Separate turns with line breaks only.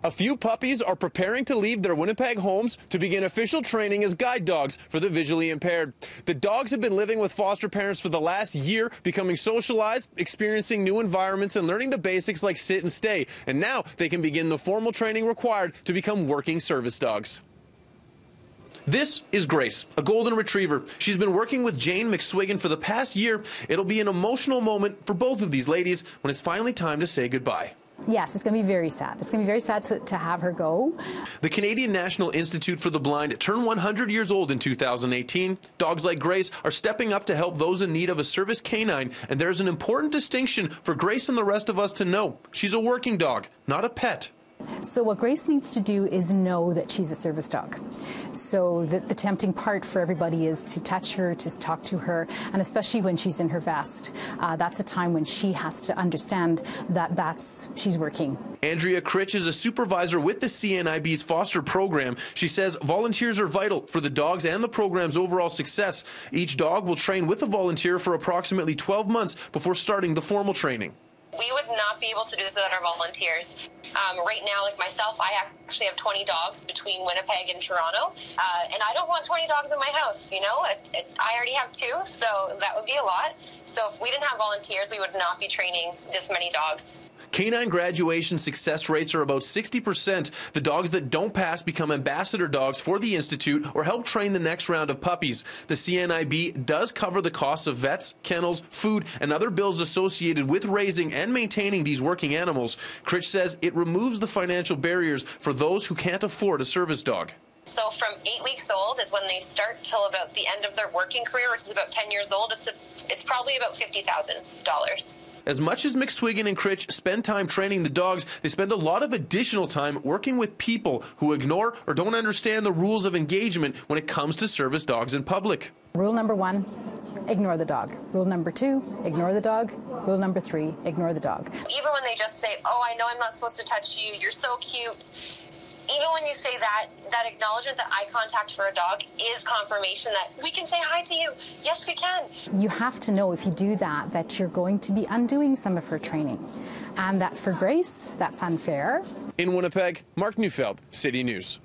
A few puppies are preparing to leave their Winnipeg homes to begin official training as guide dogs for the visually impaired. The dogs have been living with foster parents for the last year, becoming socialized, experiencing new environments, and learning the basics like sit and stay. And now they can begin the formal training required to become working service dogs. This is Grace, a golden retriever. She's been working with Jane McSwiggan for the past year. It'll be an emotional moment for both of these ladies when it's finally time to say goodbye.
Yes, it's going to be very sad. It's going to be very sad to have her go.
The Canadian National Institute for the Blind turned 100 years old in 2018. Dogs like Grace are stepping up to help those in need of a service canine, and there's an important distinction for Grace and the rest of us to know. She's a working dog, not a pet.
So what Grace needs to do is know that she's a service dog. So the tempting part for everybody is to touch her, to talk to her, and especially when she's in her vest. That's a time when she has to understand that she's working.
Andrea Critch is a supervisor with the CNIB's foster program. She says volunteers are vital for the dogs and the program's overall success. Each dog will train with a volunteer for approximately 12 months before starting the formal training.
We would not be able to do this without our volunteers. Right now, like myself, I actually have 20 dogs between Winnipeg and Toronto, and I don't want 20 dogs in my house, you know? I already have 2, so that would be a lot. So if we didn't have volunteers, we would not be training this many dogs.
Canine graduation success rates are about 60%. The dogs that don't pass become ambassador dogs for the Institute or help train the next round of puppies. The CNIB does cover the costs of vets, kennels, food, and other bills associated with raising and maintaining these working animals. Critch says it removes the financial barriers for those who can't afford a service dog.
So from 8 weeks old is when they start till about the end of their working career, which is about 10 years old. It's probably about $50,000.
As much as McSwiggan and Critch spend time training the dogs, they spend a lot of additional time working with people who ignore or don't understand the rules of engagement when it comes to service dogs in public.
Rule number 1, ignore the dog. Rule number 2, ignore the dog. Rule number 3, ignore the dog.
Even when they just say, oh, I know I'm not supposed to touch you, you're so cute. Even when you say that acknowledgement, that eye contact for a dog is confirmation that we can say hi to you. Yes, we can.
You have to know if you do that you're going to be undoing some of her training. And that for Grace, that's unfair.
In Winnipeg, Mark Neufeld, City News.